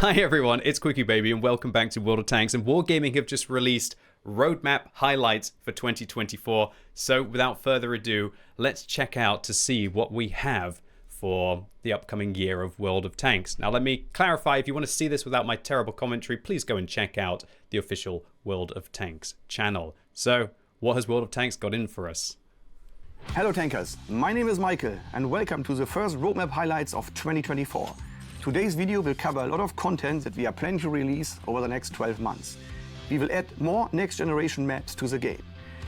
Hi everyone, it's QuickyBaby and welcome back to World of Tanks. And Wargaming have just released roadmap highlights for 2024. So without further ado, let's check out to see what we have for the upcoming year of World of Tanks. Now let me clarify, if you want to see this without my terrible commentary, please go and check out the official World of Tanks channel. So what has World of Tanks got in for us? Hello Tankers, my name is Michael and welcome to the first roadmap highlights of 2024. Today's video will cover a lot of content that we are planning to release over the next 12 months. We will add more next generation maps to the game.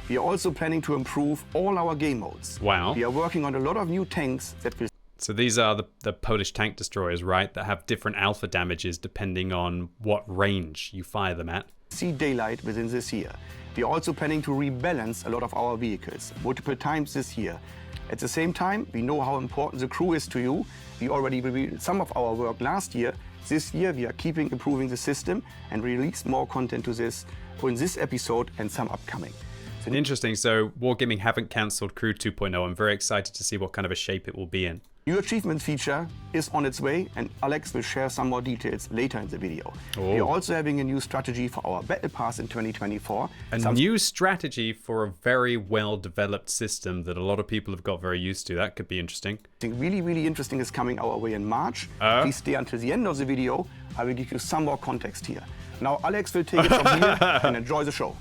We are also planning to improve all our game modes. Wow. We are working on a lot of new tanks that will... So these are the Polish tank destroyers, right? That have different alpha damages depending on what range you fire them at. See daylight within this year. We are also planning to rebalance a lot of our vehicles multiple times this year. At the same time, we know how important the crew is to you. We already revealed some of our work last year. This year, we are keeping improving the system and release more content to this in this episode and some upcoming. Interesting. So Wargaming haven't cancelled Crew 2.0. I'm very excited to see what kind of a shape it will be in. New achievement feature is on its way and Alex will share some more details later in the video. We are also having a new strategy for our Battle Pass in 2024. A new strategy for a very well-developed system that a lot of people have got very used to. That could be interesting. Something really interesting is coming our way in March. Please stay until the end of the video. I will give you some more context here. Now Alex will take it from here and enjoy the show.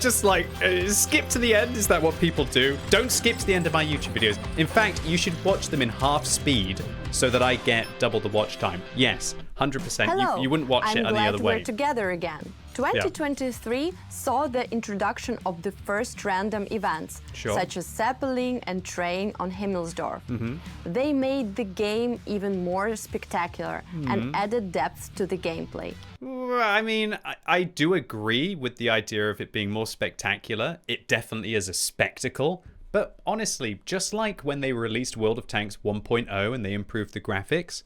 Just like, skip to the end. Is that what people do? Don't skip to the end of my YouTube videos. In fact, you should watch them in half speed so that I get double the watch time. Yes, 100%. Hello. You wouldn't watch it any other way. I'm glad we're together again. 2023 saw the introduction of the first random events, such as Zeppelin and Train on Himmelsdorf. They made the game even more spectacular and added depth to the gameplay. I mean, I do agree with the idea of it being more spectacular. It definitely is a spectacle. But honestly, just like when they released World of Tanks 1.0 and they improved the graphics,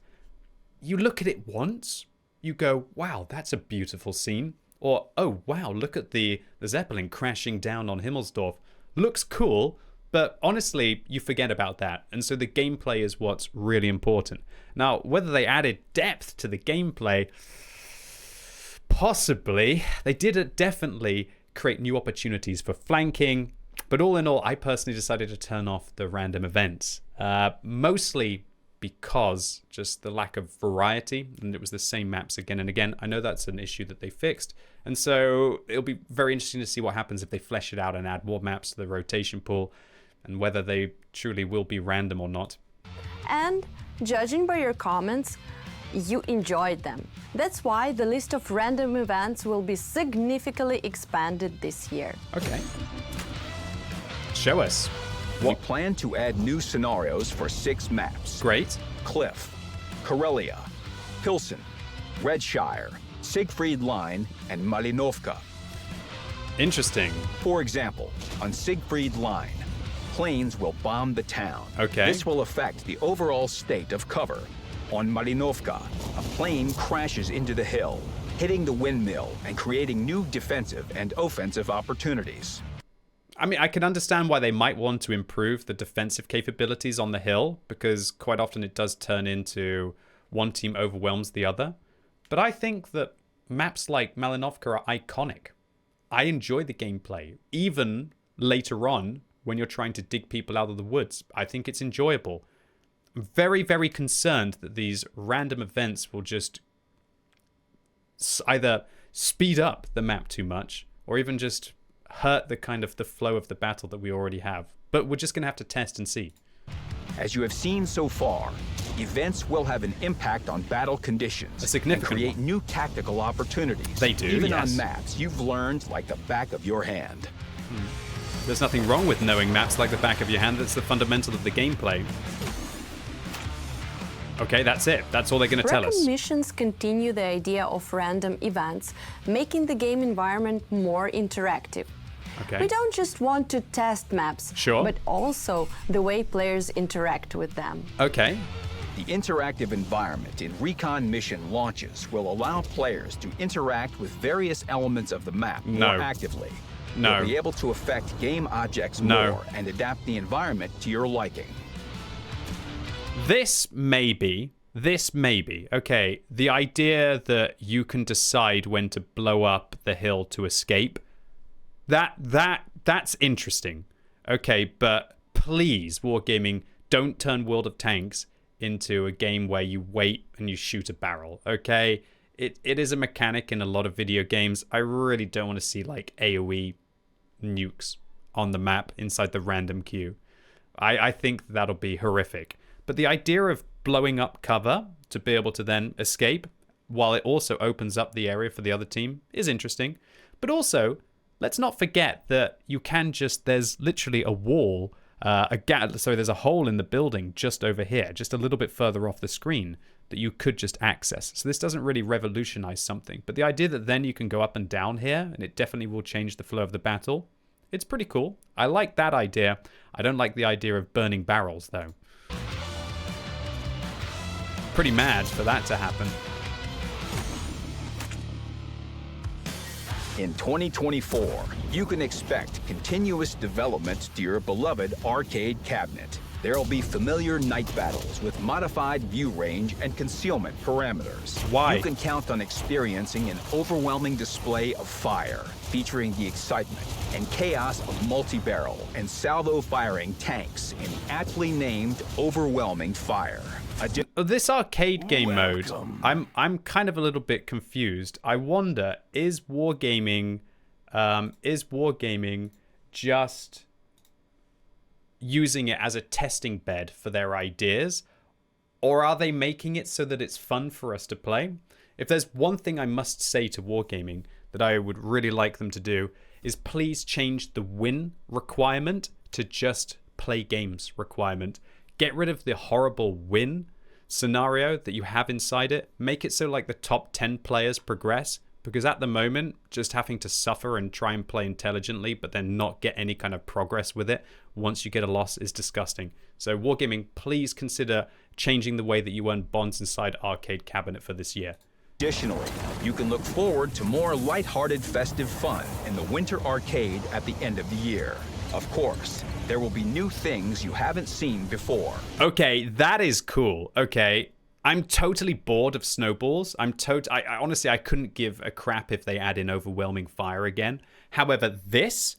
you look at it once, you go, wow, that's a beautiful scene. Or, oh, wow, look at the Zeppelin crashing down on Himmelsdorf. Looks cool, but honestly, you forget about that. And so the gameplay is what's really important. Now, whether they added depth to the gameplay, possibly. They did definitely create new opportunities for flanking. But all in all, I personally decided to turn off the random events. Mostly because just the lack of variety, and it was the same maps again and again. I know that's an issue that they fixed, and so it'll be very interesting to see what happens if they flesh it out and add more maps to the rotation pool, and whether they truly will be random or not. And judging by your comments, you enjoyed them. That's why the list of random events will be significantly expanded this year. Okay. Show us. We plan to add new scenarios for 6 maps. Great. Cliff, Karelia, Pilsen, Redshire, Siegfried Line, and Malinovka. Interesting. For example, on Siegfried Line, planes will bomb the town. Okay. This will affect the overall state of cover. On Malinovka, a plane crashes into the hill, hitting the windmill and creating new defensive and offensive opportunities. I mean, I can understand why they might want to improve the defensive capabilities on the hill, because quite often it does turn into one team overwhelms the other. But I think that maps like Malinovka are iconic. I enjoy the gameplay, even later on when you're trying to dig people out of the woods. I think it's enjoyable. I'm very concerned that these random events will just either speed up the map too much or even just hurt the kind of the flow of the battle that we already have. But we're just going to have to test and see. As you have seen so far, events will have an impact on battle conditions. A significant and create new tactical opportunities. They do, even yes. on maps you've learned like the back of your hand. There's nothing wrong with knowing maps like the back of your hand. That's the fundamental of the gameplay. Okay, that's it. That's all they're going to tell us. Recon missions continue the idea of random events, making the game environment more interactive. Okay. We don't just want to test maps, but also the way players interact with them. Okay. The interactive environment in recon mission launches will allow players to interact with various elements of the map more actively. You'll be able to affect game objects more and adapt the environment to your liking. This may be This maybe. Okay, the idea that you can decide when to blow up the hill to escape, that's interesting. Okay, but please, Wargaming, don't turn World of Tanks into a game where you wait and you shoot a barrel, okay? It is a mechanic in a lot of video games. I really don't want to see like AoE nukes on the map inside the random queue. I think that'll be horrific. But the idea of blowing up cover to be able to then escape, while it also opens up the area for the other team, is interesting. But also, let's not forget that you can just, there's literally a wall, there's a hole in the building just over here, just a little bit further off the screen that you could just access. So this doesn't really revolutionize something. But the idea that then you can go up and down here, and it definitely will change the flow of the battle, it's pretty cool. I like that idea. I don't like the idea of burning barrels, though. Pretty mad for that to happen. In 2024, you can expect continuous development to your beloved arcade cabinet. There'll be familiar night battles with modified view range and concealment parameters. Why? You can count on experiencing an overwhelming display of fire, featuring the excitement and chaos of multi-barrel and salvo-firing tanks in aptly named Overwhelming Fire. This arcade game mode, I'm kind of a little bit confused. I wonder, is Wargaming just using it as a testing bed for their ideas, or are they making it so that it's fun for us to play? If there's one thing I must say to Wargaming that I would really like them to do, is please change the win requirement to just play games requirement. Get rid of the horrible win scenario that you have inside it. Make it so like the top 10 players progress, because at the moment, just having to suffer and try and play intelligently, but then not get any kind of progress with it once you get a loss is disgusting. So Wargaming, please consider changing the way that you earn bonds inside Arcade Cabinet for this year. Additionally, you can look forward to more lighthearted festive fun in the Winter Arcade at the end of the year. Of course, there will be new things you haven't seen before. Okay, that is cool. Okay, I'm totally bored of snowballs. I honestly, I couldn't give a crap if they add in Overwhelming Fire again. However, this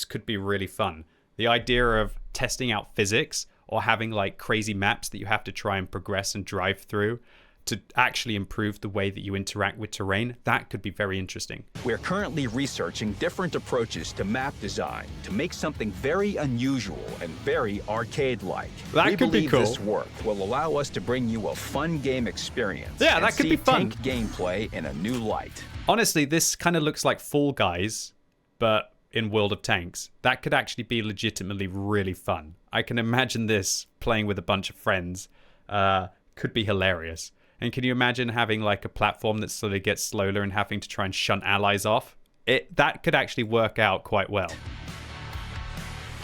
could be really fun. The idea of testing out physics or having like crazy maps that you have to try and progress and drive through to actually improve the way that you interact with terrain, that could be very interesting. We're currently researching different approaches to map design to make something very unusual and very arcade-like. That could be cool. This work will allow us to bring you a fun game experience. Yeah, that could be fun. Tank gameplay in a new light. Honestly, this kind of looks like Fall Guys, but in World of Tanks. That could actually be legitimately really fun. I can imagine this playing with a bunch of friends. Could be hilarious. And can you imagine having like a platform that slowly gets slower and having to try and shunt allies off? That could actually work out quite well.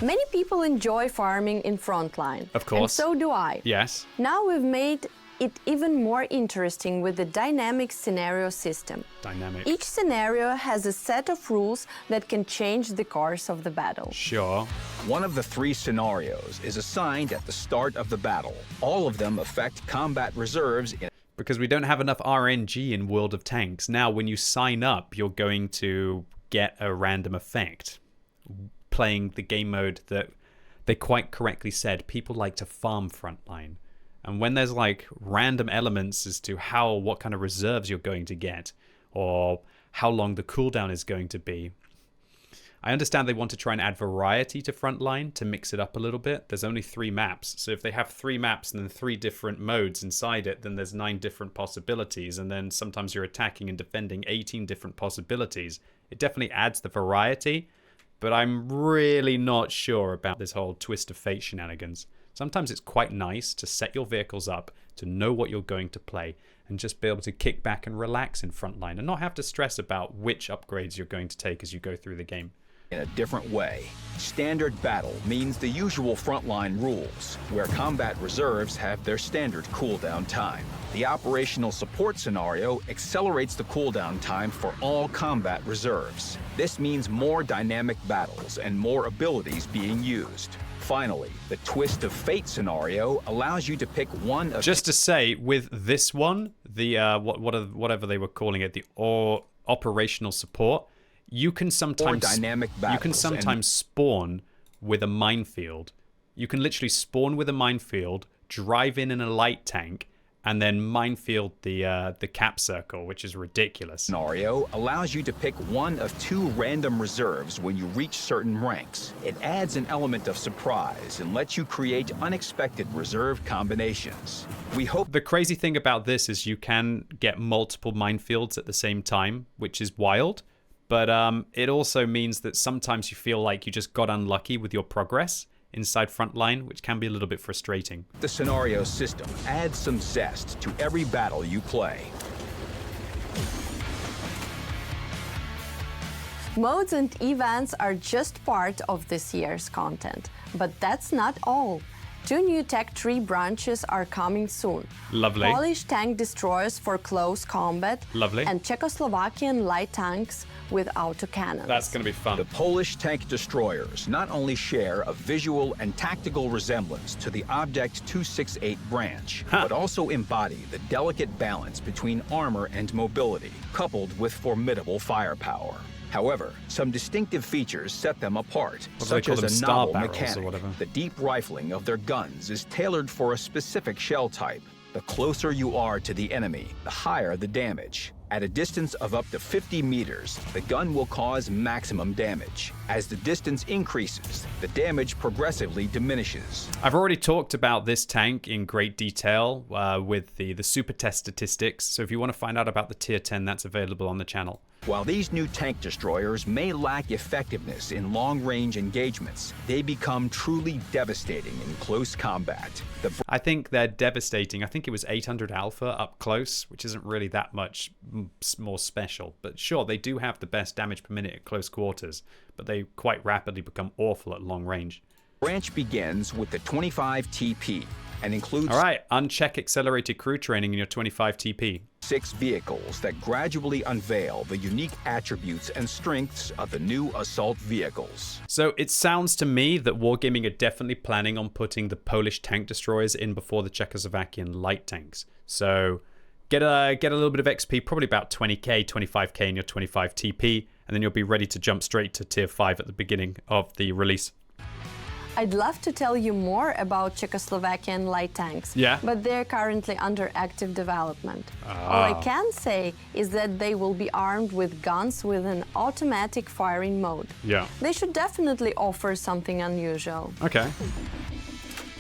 Many people enjoy farming in Frontline. Of course. And so do I. Yes. Now we've made it even more interesting with the dynamic scenario system. Dynamic. Each scenario has a set of rules that can change the course of the battle. Sure. One of the 3 scenarios is assigned at the start of the battle. All of them affect combat reserves because we don't have enough RNG in World of Tanks. Now, when you sign up, you're going to get a random effect. Playing the game mode that they quite correctly said people like to farm Frontline. And when there's like random elements as to what kind of reserves you're going to get, or how long the cooldown is going to be, I understand they want to try and add variety to Frontline to mix it up a little bit. There's only 3 maps. So if they have 3 maps and then 3 different modes inside it, then there's 9 different possibilities. And then sometimes you're attacking and defending 18 different possibilities. It definitely adds the variety, but I'm really not sure about this whole Twist of Fate shenanigans. Sometimes it's quite nice to set your vehicles up, to know what you're going to play, and just be able to kick back and relax in Frontline and not have to stress about which upgrades you're going to take as you go through the game. In a different way. Standard battle means the usual Frontline rules, where combat reserves have their standard cooldown time. The operational support scenario accelerates the cooldown time for all combat reserves. This means more dynamic battles and more abilities being used. Finally, the twist of fate scenario allows you to pick one of... Just to say, with this one, the whatever they were calling it, the operational support, you can sometimes spawn with a minefield. You can literally spawn with a minefield, drive in a light tank, and then minefield the cap circle, which is ridiculous. Scenario allows you to pick one of 2 random reserves when you reach certain ranks. It adds an element of surprise and lets you create unexpected reserve combinations. We hope... The crazy thing about this is you can get multiple minefields at the same time, which is wild. But it also means that sometimes you feel like you just got unlucky with your progress inside Frontline, which can be a little bit frustrating. The scenario system adds some zest to every battle you play. Modes and events are just part of this year's content, but that's not all. 2 new tech tree branches are coming soon. Lovely. Polish tank destroyers for close combat. Lovely. And Czechoslovakian light tanks with autocannons. That's going to be fun. The Polish tank destroyers not only share a visual and tactical resemblance to the Object 268 branch, but also embody the delicate balance between armor and mobility, coupled with formidable firepower. However, some distinctive features set them apart, such as a novel mechanic. The deep rifling of their guns is tailored for a specific shell type. The closer you are to the enemy, the higher the damage. At a distance of up to 50 meters, the gun will cause maximum damage. As the distance increases, the damage progressively diminishes. I've already talked about this tank in great detail with the super test statistics, so if you want to find out about the tier 10, that's available on the channel. While these new tank destroyers may lack effectiveness in long-range engagements, they become truly devastating in close combat. I think they're devastating. I think it was 800 alpha up close, which isn't really that much more special. But sure, they do have the best damage per minute at close quarters, but they quite rapidly become awful at long range. Branch begins with the 25 TP and includes... All right, uncheck accelerated crew training in your 25 TP. 6 vehicles that gradually unveil the unique attributes and strengths of the new assault vehicles. So it sounds to me that Wargaming are definitely planning on putting the Polish tank destroyers in before the Czechoslovakian light tanks. So get a little bit of XP, probably about 20k, 25k in your 25 TP, and then you'll be ready to jump straight to tier 5 at the beginning of the release. I'd love to tell you more about Czechoslovakian light tanks, but they're currently under active development. All I can say is that they will be armed with guns with an automatic firing mode. Yeah. They should definitely offer something unusual. Okay.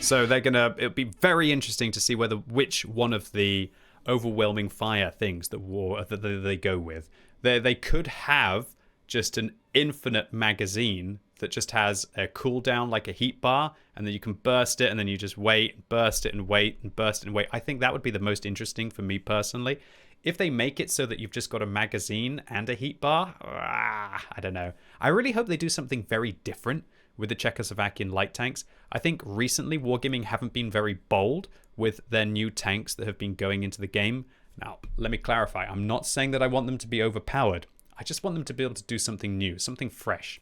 So it'll be very interesting to see which one of the overwhelming fire things that they go with. They could have just an infinite magazine that just has a cooldown like a heat bar, and then you can burst it and then you just wait, burst it and wait, and burst it and wait. I think that would be the most interesting for me personally. If they make it so that you've just got a magazine and a heat bar, I don't know. I really hope they do something very different with the Czechoslovakian light tanks. I think recently Wargaming haven't been very bold with their new tanks that have been going into the game. Now, let me clarify. I'm not saying that I want them to be overpowered. I just want them to be able to do something new, something fresh.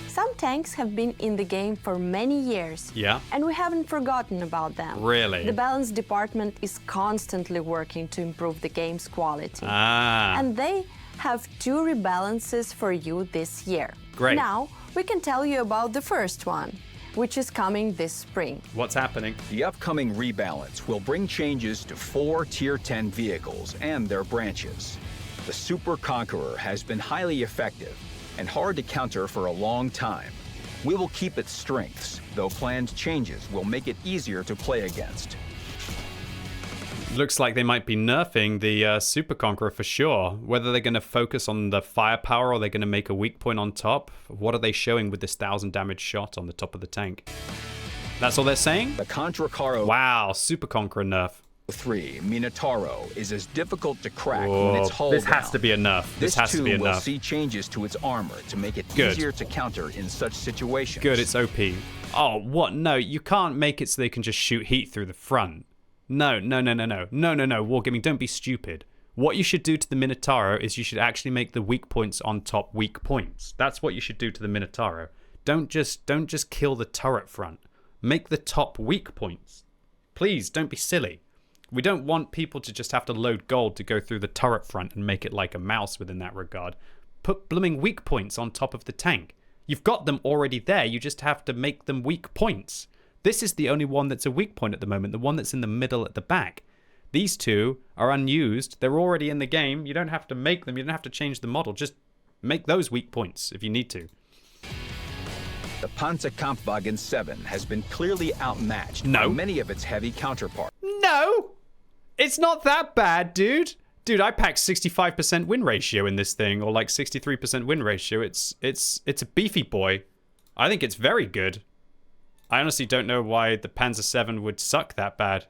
Some tanks have been in the game for many years, and we haven't forgotten about them. Really? The balance department is constantly working to improve the game's quality. And they have 2 rebalances for you this year. Great. Now, we can tell you about the first one, which is coming this spring. What's happening? The upcoming rebalance will bring changes to 4 Tier 10 vehicles and their branches. The Super Conqueror has been highly effective and hard to counter for a long time. We will keep its strengths, though planned changes will make it easier to play against. Looks like they might be nerfing the Super Conqueror for sure. Whether they're going to focus on the firepower or they're going to make a weak point on top. What are they showing with this 1000 damage shot on the top of the tank? That's all they're saying? The Contra Caro Wow, Super Conqueror nerf. 3 Minotauro is as difficult to crack when it's hull This down. has to be enough. This has to be enough. Will see changes to its armor to make it easier to counter in such situations. Good, it's OP. Oh, what? No, you can't make it so they can just shoot heat through the front. No, Wargaming, don't be stupid. What you should do to the Minotauro is you should actually make the weak points on top weak points. That's what you should do to the Minotauro. Don't just kill the turret front. Make the top weak points. Please, don't be silly. We don't want people to just have to load gold to go through the turret front and make it like a mouse within that regard. Put blooming weak points on top of the tank. You've got them already there. You just have to make them weak points. This is the only one that's a weak point at the moment, the one that's in the middle at the back. These two are unused. They're already in the game. You don't have to make them. You don't have to change the model. Just make those weak points if you need to. The Panzerkampfwagen 7 has been clearly outmatched by many of its heavy counterparts. No! It's not that bad, dude. Dude, I packed 65% win ratio in this thing, or like 63% win ratio. It's a beefy boy. I think it's very good. I honestly don't know why the Panzer 7 would suck that bad.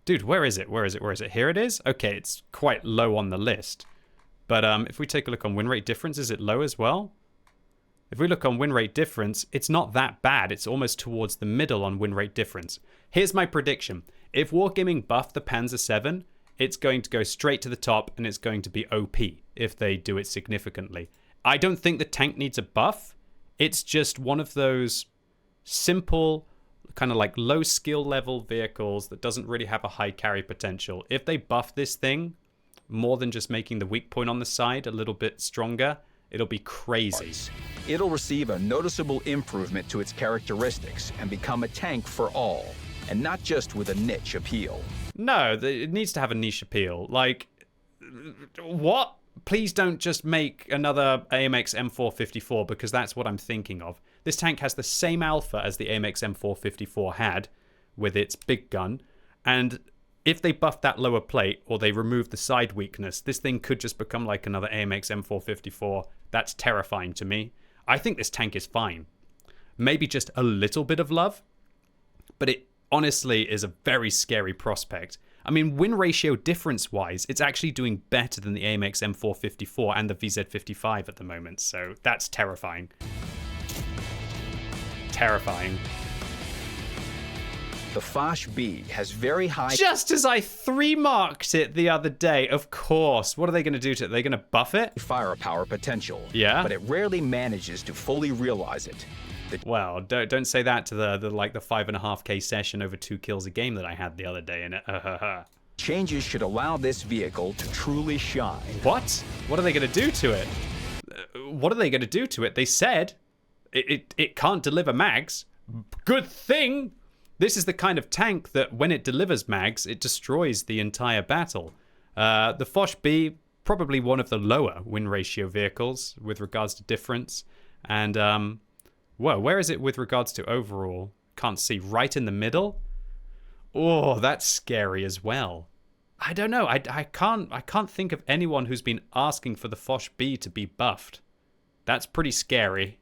Dude, where is it? Where is it? Where is it? Here it is? Okay, it's quite low on the list. But if we take a look on win rate difference, is it low as well? If we look on win rate difference, it's not that bad. It's almost towards the middle on win rate difference. Here's my prediction. If Wargaming buff the Panzer 7, it's going to go straight to the top and it's going to be OP if they do it significantly. I don't think the tank needs a buff. It's just one of those simple, kind of like low skill level vehicles that doesn't really have a high carry potential. If they buff this thing more than just making the weak point on the side a little bit stronger, it'll be crazy. It'll receive a noticeable improvement to its characteristics and become a tank for all, and not just with a niche appeal. No, it needs to have a niche appeal. Like, what? Please don't just make another AMX M454, because that's what I'm thinking of. This tank has the same alpha as the AMX M454 had with its big gun, and if they buff that lower plate or they remove the side weakness, this thing could just become like another AMX M454. That's terrifying to me. I think this tank is fine. Maybe just a little bit of love, but it honestly is a very scary prospect. I mean, win ratio difference-wise, it's actually doing better than the AMX M454 and the VZ55 at the moment, so that's terrifying. Terrifying. The Foch B has very high... Just as I 3-marked it the other day, of course. What are they going to do to it? They're going to buff it? Firepower potential. Yeah? But it rarely manages to fully realize it. Well, don't say that to the 5.5K session over 2 kills a game that I had the other day in it. Changes should allow this vehicle to truly shine. What? What are they going to do to it? What are they going to do to it? They said it can't deliver mags. Good thing. This is the kind of tank that when it delivers mags, it destroys the entire battle. The Foch B, probably one of the lower win ratio vehicles with regards to difference. And, whoa, where is it with regards to overall? Can't see. Right in the middle? Oh, that's scary as well. I don't know. I can't think of anyone who's been asking for the Foch B to be buffed. That's pretty scary.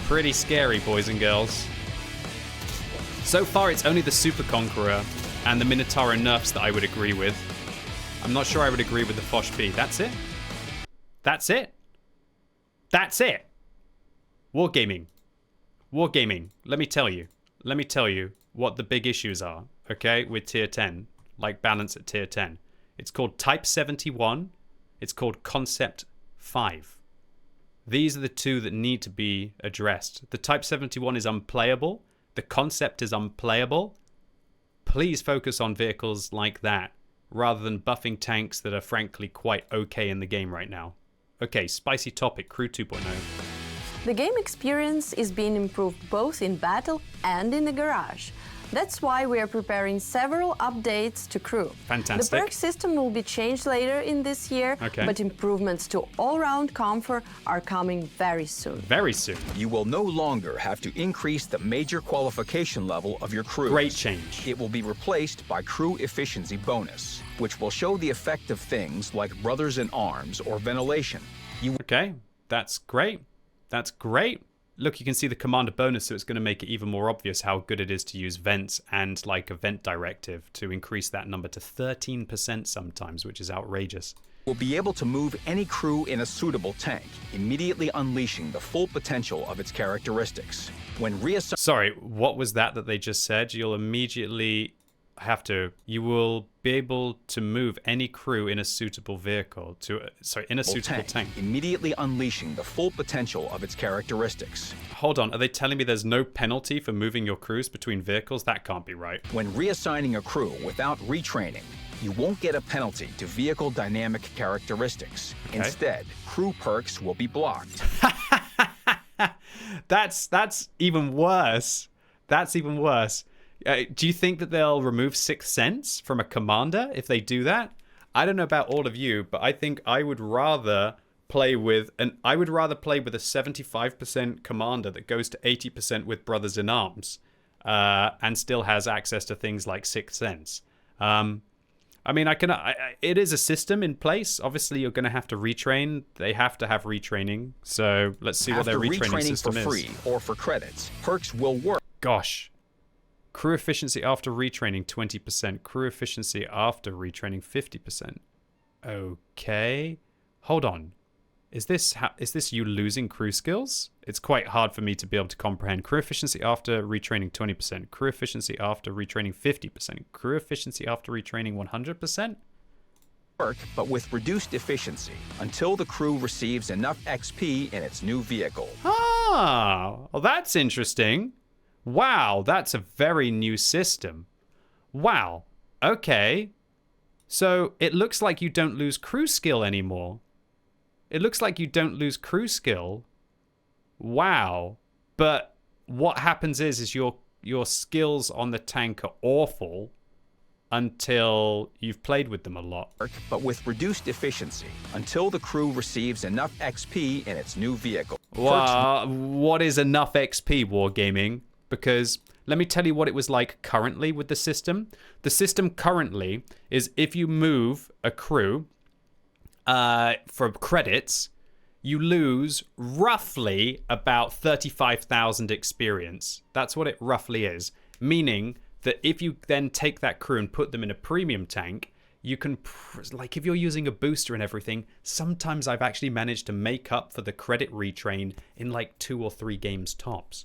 Pretty scary, boys and girls. So far, it's only the Super Conqueror and the Minotaur nerfs that I would agree with. I'm not sure I would agree with the Foch B. That's it? That's it? That's it? Wargaming. Wargaming. Let me tell you. Let me tell you what the big issues are, okay, with Tier 10. Like balance at Tier 10. It's called Type 71. It's called Concept 5. These are the two that need to be addressed. The Type 71 is unplayable. The concept is unplayable. Please focus on vehicles like that rather than buffing tanks that are frankly quite okay in the game right now. Okay, spicy topic, Crew 2.0. The game experience is being improved both in battle and in the garage. That's why we are preparing several updates to Crew. Fantastic. The perk system will be changed later in this year, but improvements to all-round comfort are coming very soon. Very soon. You will no longer have to increase the major qualification level of your crew. Great change. It will be replaced by Crew Efficiency Bonus, which will show the effect of things like Brothers in Arms or ventilation. Okay, that's great. That's great. Look, you can see the commander bonus, so it's going to make it even more obvious how good it is to use vents and like a vent directive to increase that number to 13% sometimes, which is outrageous. Will be able to move any crew in a suitable tank, immediately unleashing the full potential of its characteristics. When Sorry, what was that they just said? You'll immediately You will be able to move any crew in a suitable vehicle in a suitable tank. Immediately unleashing the full potential of its characteristics. Hold on, are they telling me there's no penalty for moving your crews between vehicles? That can't be right. When reassigning a crew without retraining, you won't get a penalty to vehicle dynamic characteristics. Okay. Instead, crew perks will be blocked. That's even worse. That's even worse. Do you think that they'll remove Sixth Sense from a commander if they do that? I don't know about all of you, but I think I would rather play with a 75% commander that goes to 80% with Brothers in Arms, and still has access to things like Sixth Sense. I mean, it is a system in place. Obviously, you're going to have to retrain. They have to have retraining. So let's see what their retraining system is. After retraining for free or for credits, perks will work. Gosh. Crew efficiency after retraining 20%. Crew efficiency after retraining 50%. Okay. Hold on. Is this you losing crew skills? It's quite hard for me to be able to comprehend. Crew efficiency after retraining 20%. Crew efficiency after retraining 50%. Crew efficiency after retraining 100%? Work, but with reduced efficiency until the crew receives enough XP in its new vehicle. Ah, well, that's interesting. Wow, that's a very new system. Wow, okay. So it looks like you don't lose crew skill anymore. It looks like you don't lose crew skill. Wow. But what happens is your skills on the tank are awful until you've played with them a lot. But with reduced efficiency until the crew receives enough XP in its new vehicle. Well, what is enough XP, Wargaming? Because let me tell you what it was like currently with the system. The system currently is if you move a crew for credits, you lose roughly about 35,000 experience. That's what it roughly is. Meaning that if you then take that crew and put them in a premium tank, you can, like if you're using a booster and everything, sometimes I've actually managed to make up for the credit retrain in like 2 or 3 games tops.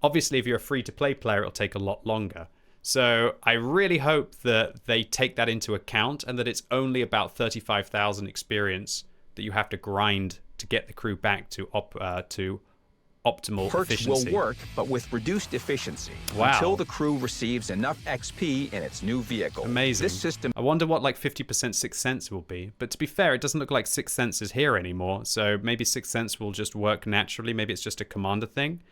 Obviously, if you're a free-to-play player, it'll take a lot longer. So I really hope that they take that into account and that it's only about 35,000 experience that you have to grind to get the crew back to optimal efficiency. Perks will work, but with reduced efficiency until the crew receives enough XP in its new vehicle. Amazing. This system. I wonder what like 50% Sixth Sense will be. But to be fair, it doesn't look like Sixth Sense is here anymore. So maybe Sixth Sense will just work naturally. Maybe it's just a commander thing.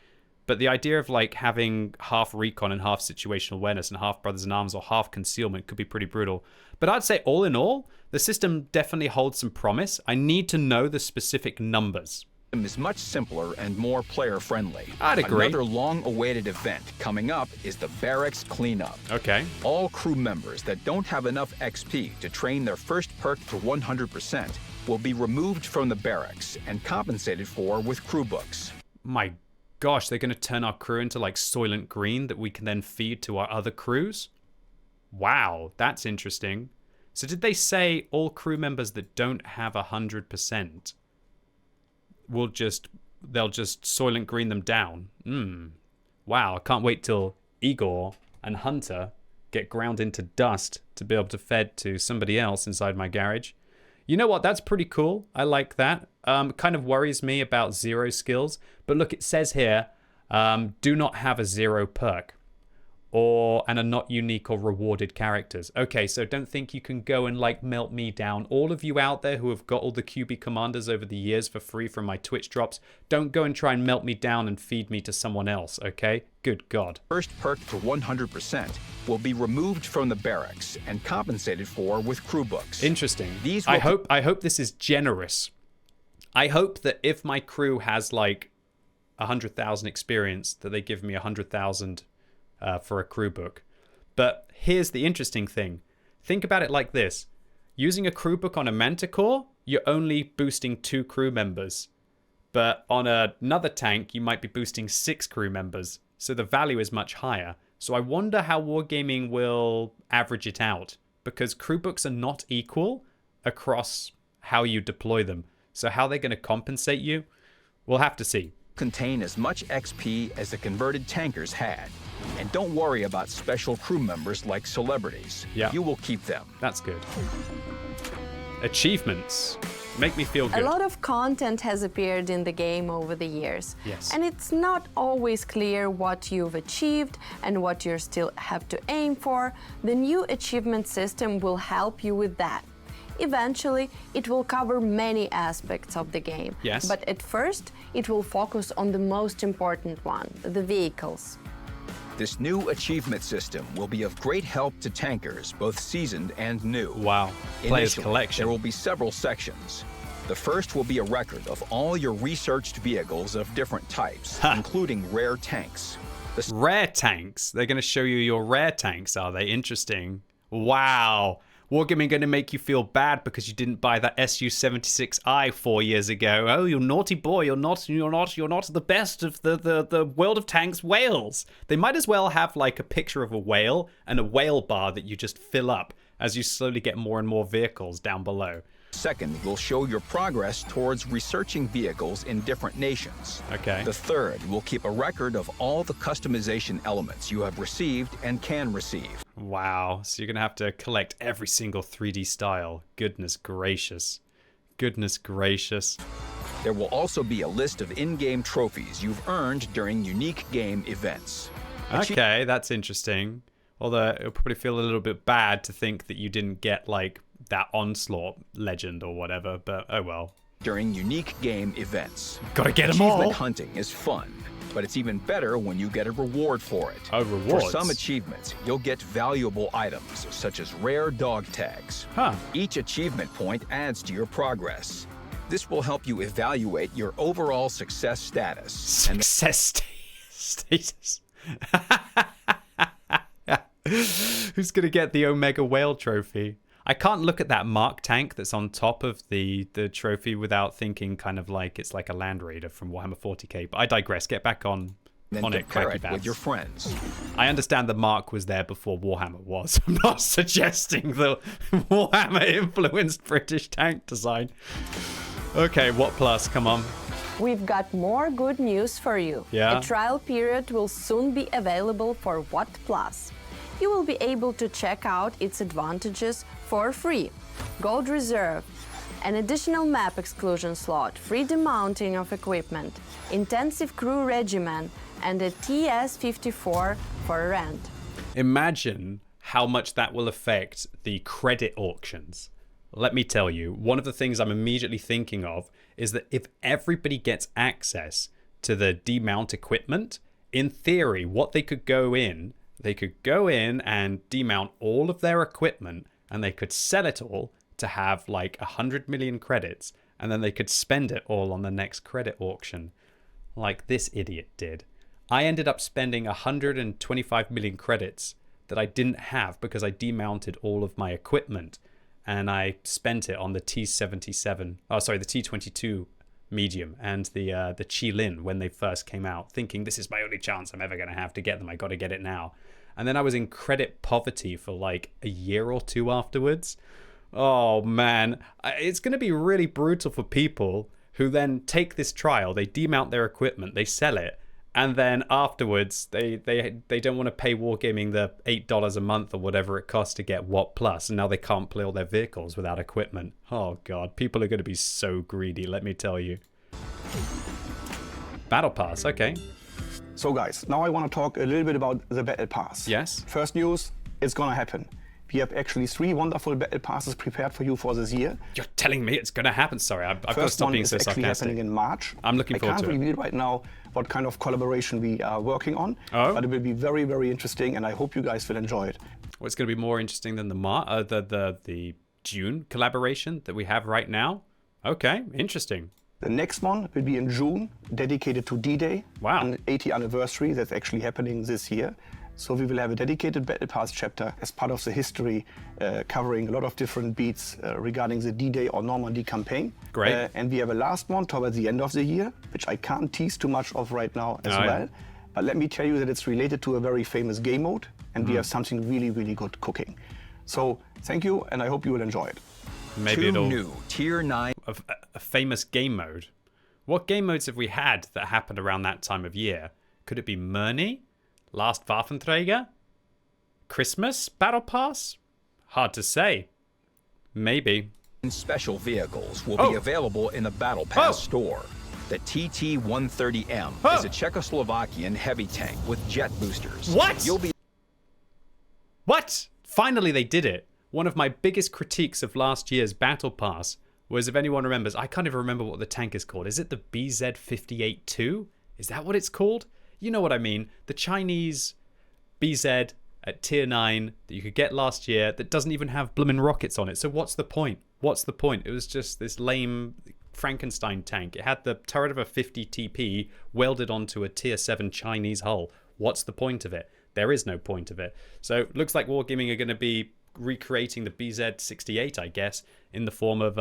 But the idea of like having half recon and half situational awareness and half Brothers in Arms or half concealment could be pretty brutal. But I'd say all in all, the system definitely holds some promise. I need to know the specific numbers. Is much simpler and more player-friendly. I'd agree. Another long-awaited event coming up is the Barracks Cleanup. Okay. All crew members that don't have enough XP to train their first perk to 100% will be removed from the barracks and compensated for with crew books. My gosh, they're going to turn our crew into like Soylent Green that we can then feed to our other crews? Wow, that's interesting. So did they say all crew members that don't have 100% they'll just Soylent Green them down? Wow, I can't wait till Igor and Hunter get ground into dust to be able to fed to somebody else inside my garage. You know what? That's pretty cool. I like that. Kind of worries me about 0 skills. But look, it says here, do not have a 0 perk. And are not unique or rewarded characters. Okay, so don't think you can go and like melt me down. All of you out there who have got all the QB commanders over the years for free from my Twitch drops, don't go and try and melt me down and feed me to someone else, okay? Good God. First perk to 100% will be removed from the barracks and compensated for with crew books. Interesting. I hope this is generous. I hope that if my crew has like 100,000 experience, that they give me 100,000 for a crew book. But here's the interesting thing. Think about it like this. Using a crew book on a Manticore, you're only boosting 2 crew members. But on another tank, you might be boosting 6 crew members. So the value is much higher. So I wonder how Wargaming will average it out. Because crew books are not equal across how you deploy them. So how they're going to compensate you, we'll have to see. Contain as much XP as the converted tankers had. And don't worry about special crew members like celebrities. Yeah. You will keep them. That's good. Achievements. Make me feel good. A lot of content has appeared in the game over the years. Yes. And it's not always clear what you've achieved and what you still have to aim for. The new achievement system will help you with that. Eventually, it will cover many aspects of the game. Yes. But at first, it will focus on the most important one, the vehicles. This new achievement system will be of great help to tankers, both seasoned and new. Wow. Players Initially, collection. there will be several sections. The first will be a record of all your researched vehicles of different types, including rare tanks. Rare tanks? They're going to show you your rare tanks, are they? Interesting. Wow. Wargaming going to make you feel bad because you didn't buy that Su-76I 4 years ago. Oh, you naughty boy! You're not the best of the World of Tanks whales. They might as well have like a picture of a whale and a whale bar that you just fill up as you slowly get more and more vehicles down below. Second will show your progress towards researching vehicles in different nations. Okay. The third will keep a record of all the customization elements you have received and can receive. Wow. So you're going to have to collect every single 3D style. Goodness gracious. Goodness gracious. There will also be a list of in-game trophies you've earned during unique game events. Okay, that's interesting. Although it'll probably feel a little bit bad to think that you didn't get like that Onslaught legend or whatever, but oh well. During unique game events. Gotta get them all. Achievement hunting is fun, but it's even better when you get a reward for it. Oh, rewards. For some achievements, you'll get valuable items, such as rare dog tags. Huh. Each achievement point adds to your progress. This will help you evaluate your overall success status. Success status. Who's gonna get the Omega Whale trophy? I can't look at that Mark tank that's on top of the trophy without thinking kind of like it's like a Land Raider from Warhammer 40k. But I digress. Get back on it, QuickyBaby. With your friends. I understand the Mark was there before Warhammer was. I'm not suggesting the Warhammer influenced British tank design. Okay, what plus? Come on. We've got more good news for you. Yeah? A trial period will soon be available for What Plus. You will be able to check out its advantages for free. Gold Reserve, an additional map exclusion slot, free demounting of equipment, intensive crew regimen, and a TS-54 for rent. Imagine how much that will affect the credit auctions. Let me tell you, one of the things I'm immediately thinking of is that if everybody gets access to the demount equipment, in theory, what they could go in and demount all of their equipment, and they could sell it all to have like 100 million credits, and then they could spend it all on the next credit auction, like this idiot did. I ended up spending 125 million credits that I didn't have because I demounted all of my equipment, and I spent it on the T-77, the T-22 medium and the Qilin when they first came out, thinking this is my only chance I'm ever going to have to get them. I got to get it now. And then I was in credit poverty for like a year or two afterwards. Oh man, it's going to be really brutal for people who then take this trial, they demount their equipment, they sell it, and then afterwards they don't want to pay Wargaming the $8 a month or whatever it costs to get What Plus, and now they can't play all their vehicles without equipment. Oh god, people are going to be so greedy, let me tell you. Battle Pass, okay. So guys, now I want to talk a little bit about the Battle Pass. Yes. First news, it's gonna happen. We have actually 3 wonderful Battle Passes prepared for you for this year. You're telling me it's gonna happen? Sorry, I've got to stop being so sarcastic. First one is actually happening in March. I'm looking forward to it. I can't reveal right now what kind of collaboration we are working on, but it will be very, very interesting, and I hope you guys will enjoy it. Well, it's going to be more interesting than the June collaboration that we have right now. Okay, interesting. The next one will be in June, dedicated to D-Day. Wow. An 80th anniversary that's actually happening this year. So we will have a dedicated Battle Pass chapter as part of the history, covering a lot of different beats regarding the D-Day or Normandy campaign. Great. And we have a last one towards the end of the year, which I can't tease too much of right now as well. Yeah. But let me tell you that it's related to a very famous game mode, and we have something really, really good cooking. So thank you, and I hope you will enjoy it. Maybe Two new Tier 9 of a famous game mode. What game modes have we had that happened around that time of year? Could it be Murney? Last Waffenträger? Christmas Battle Pass? Hard to say. Maybe. Special vehicles will be available in the Battle Pass store. The TT-130M is a Czechoslovakian heavy tank with jet boosters. What? What? Finally they did it. One of my biggest critiques of last year's Battle Pass was, if anyone remembers, I can't even remember what the tank is called. Is it the BZ-58-2? Is that what it's called? You know what I mean. The Chinese BZ at tier 9 that you could get last year that doesn't even have bloomin' rockets on it. So what's the point? What's the point? It was just this lame Frankenstein tank. It had the turret of a 50 TP welded onto a tier 7 Chinese hull. What's the point of it? There is no point of it. So looks like Wargaming are going to be recreating the BZ-68, I guess, in the form of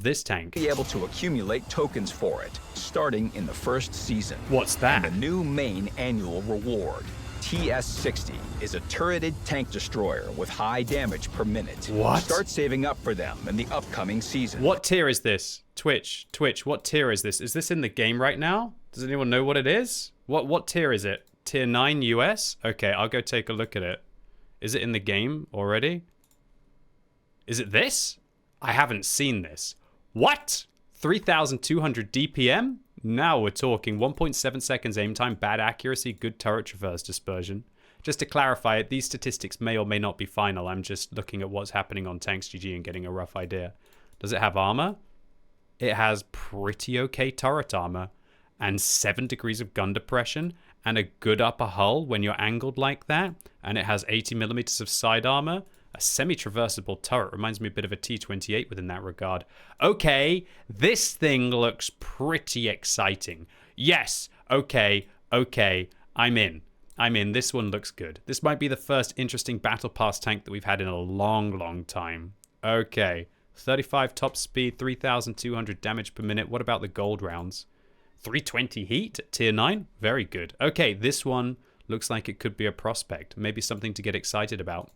this tank. Be able to accumulate tokens for it, starting in the first season. What's that? And the new main annual reward. TS-60 is a turreted tank destroyer with high damage per minute. What? Start saving up for them in the upcoming season. What tier is this? Twitch, what tier is this? Is this in the game right now? Does anyone know what it is? What tier is it? Tier 9 US? Okay, I'll go take a look at it. Is it in the game already? Is it this? I haven't seen this. What? 3,200 DPM? Now we're talking. 1.7 seconds aim time, bad accuracy, good turret traverse dispersion. Just to clarify it, these statistics may or may not be final. I'm just looking at what's happening on TanksGG and getting a rough idea. Does it have armor? It has pretty okay turret armor and 7 degrees of gun depression and a good upper hull when you're angled like that. And it has 80 millimeters of side armor. A semi-traversable turret. Reminds me a bit of a T-28 within that regard. Okay, this thing looks pretty exciting. Yes, okay, I'm in. This one looks good. This might be the first interesting Battle Pass tank that we've had in a long time. Okay, 35 top speed, 3,200 damage per minute. What about the gold rounds? 320 heat at tier 9? Very good. Okay, this one looks like it could be a prospect. Maybe something to get excited about.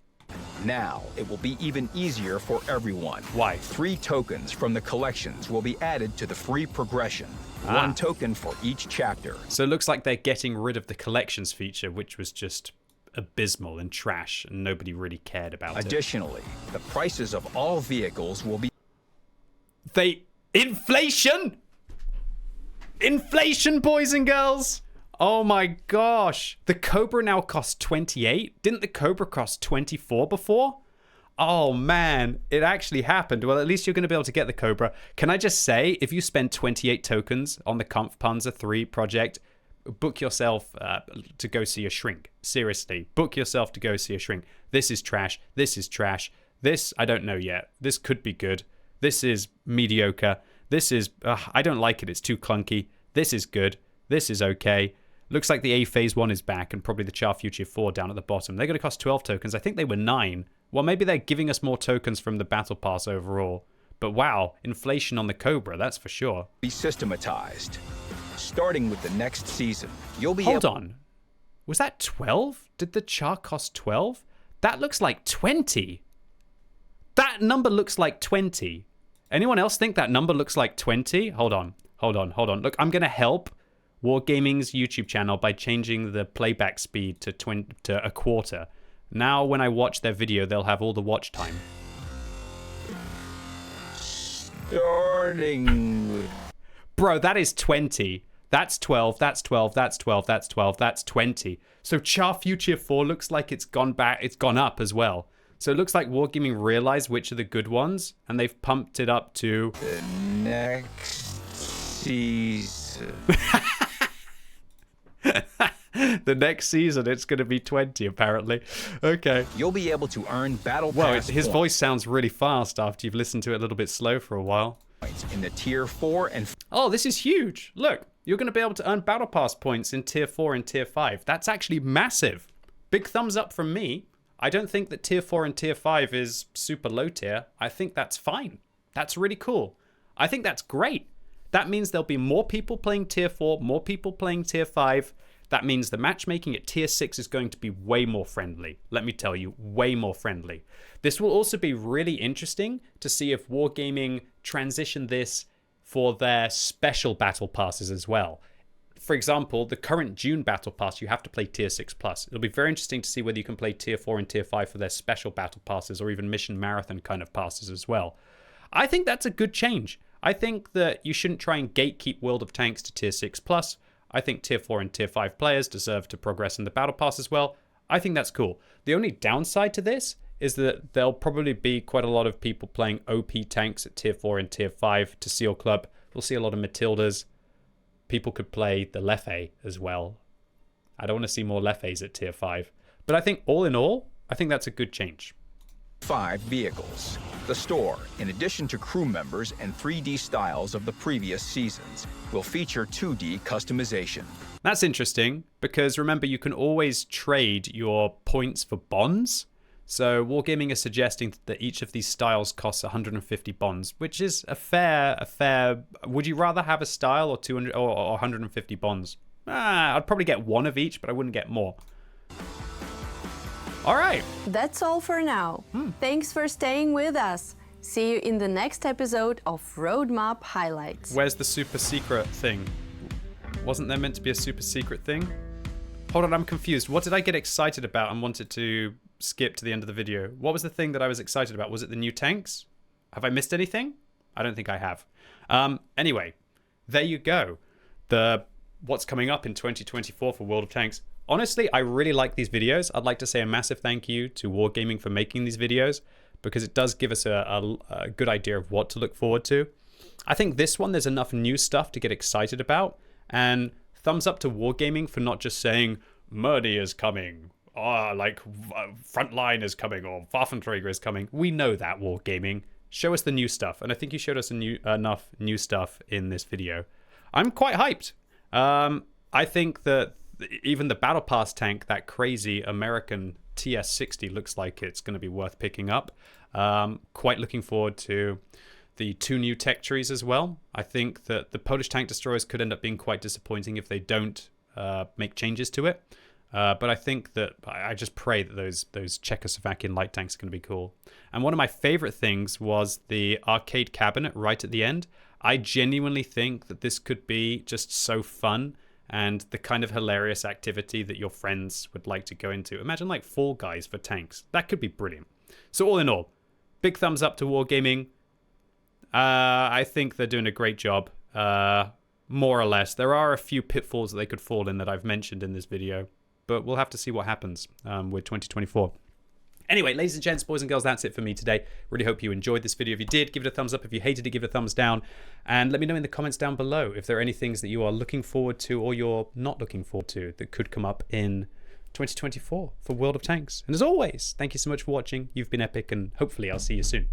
Now, it will be even easier for everyone. Why? 3 tokens from the collections will be added to the free progression. 1 token for each chapter. So it looks like they're getting rid of the collections feature, which was just abysmal and trash, and nobody really cared about it. Additionally, the prices of all vehicles will be... Inflation! Inflation, boys and girls! Oh my gosh. The Cobra now costs 28? Didn't the Cobra cost 24 before? Oh man, it actually happened. Well, at least you're going to be able to get the Cobra. Can I just say, if you spend 28 tokens on the Kampfpanzer 3 project, book yourself to go see a shrink. Seriously, book yourself to go see a shrink. This is trash. This is trash. This, I don't know yet. This could be good. This is mediocre. This is, I don't like it. It's too clunky. This is good. This is okay. Looks like the A Phase 1 is back and probably the Char Future 4 down at the bottom. They're going to cost 12 tokens. I think they were 9. Well, maybe they're giving us more tokens from the Battle Pass overall. But wow, inflation on the Cobra, that's for sure. Be systematized. Starting with the next season, you'll be Hold on. Was that 12? Did the Char cost 12? That looks like 20. That number looks like 20. Anyone else think that number looks like 20? Hold on. Look, I'm going to help Wargaming's YouTube channel by changing the playback speed to a quarter. Now when I watch their video, they'll have all the watch time. Starting. Bro, that is 20. That's 12, that's 12, that's 12, that's 12, that's 20. So Char Future 4 looks like it's gone back, it's gone up as well. So it looks like Wargaming realized which are the good ones, and they've pumped it up to... The next season. The next season, it's going to be 20, apparently. Okay. You'll be able to earn Battle Pass Well, his voice sounds really fast after you've listened to it a little bit slow for a while. In the Tier 4 and... Oh, this is huge. Look, you're going to be able to earn Battle Pass points in Tier 4 and Tier 5. That's actually massive. Big thumbs up from me. I don't think that Tier 4 and Tier 5 is super low tier. I think that's fine. That's really cool. I think that's great. That means there'll be more people playing Tier 4, more people playing Tier 5. That means the matchmaking at Tier 6 is going to be way more friendly. Let me tell you, way more friendly. This will also be really interesting to see if Wargaming transition this for their special battle passes as well. for example, the current June Battle Pass, you have to play Tier 6 Plus. It'll be very interesting to see whether you can play Tier 4 and Tier 5 for their special Battle Passes or even Mission Marathon kind of passes as well. I think that's a good change. I think that you shouldn't try and gatekeep World of Tanks to Tier 6 Plus. I think Tier 4 and Tier 5 players deserve to progress in the Battle Pass as well. I think that's cool. The only downside to this is that there'll probably be quite a lot of people playing OP tanks at Tier 4 and Tier 5 to Seal Club. We'll see a lot of Matildas. People could play the Leffe as well. I don't want to see more Leffes at Tier 5. But I think all in all, I think that's a good change. 5 vehicles. The store, in addition to crew members and 3D styles of the previous seasons, will feature 2D customization. That's interesting because remember, you can always trade your points for bonds. So Wargaming is suggesting that each of these styles costs 150 bonds, which is a fair. Would you rather have a style or 200 or 150 bonds? I'd probably get one of each, but I wouldn't get more. All right. That's all for now. Thanks for staying with us. See you in the next episode of Roadmap Highlights. Where's the super secret thing? Wasn't there meant to be a super secret thing? Hold on, I'm confused. What did I get excited about and wanted to skip to the end of the video? What was the thing that I was excited about? Was it the new tanks? Have I missed anything? I don't think I have. Anyway, there you go. What's coming up in 2024 for World of Tanks. Honestly, I really like these videos. I'd like to say a massive thank you to Wargaming for making these videos because it does give us a good idea of what to look forward to. I think this one, there's enough new stuff to get excited about. And thumbs up to Wargaming for not just saying, Murdy is coming, like Frontline is coming, or Waffenträger is coming. We know that, Wargaming. Show us the new stuff. And I think you showed us enough new stuff in this video. I'm quite hyped. I think that even the Battle Pass tank, that crazy American TS-60, looks like it's going to be worth picking up. Quite looking forward to the 2 new tech trees as well. I think that the Polish tank destroyers could end up being quite disappointing if they don't make changes to it. But I think that I just pray that those Czechoslovakian light tanks are going to be cool. And one of my favorite things was the arcade cabinet right at the end. I genuinely think that this could be just so fun and the kind of hilarious activity that your friends would like to go into. Imagine like Fall Guys for tanks. That could be brilliant. So all in all, big thumbs up to Wargaming. I think they're doing a great job, more or less. There are a few pitfalls that they could fall in that I've mentioned in this video, but we'll have to see what happens with 2024. Anyway, ladies and gents, boys and girls, that's it for me today. Really hope you enjoyed this video. If you did, give it a thumbs up. If you hated it, give it a thumbs down. And let me know in the comments down below if there are any things that you are looking forward to or you're not looking forward to that could come up in 2024 for World of Tanks. And as always, thank you so much for watching. You've been epic, and hopefully I'll see you soon.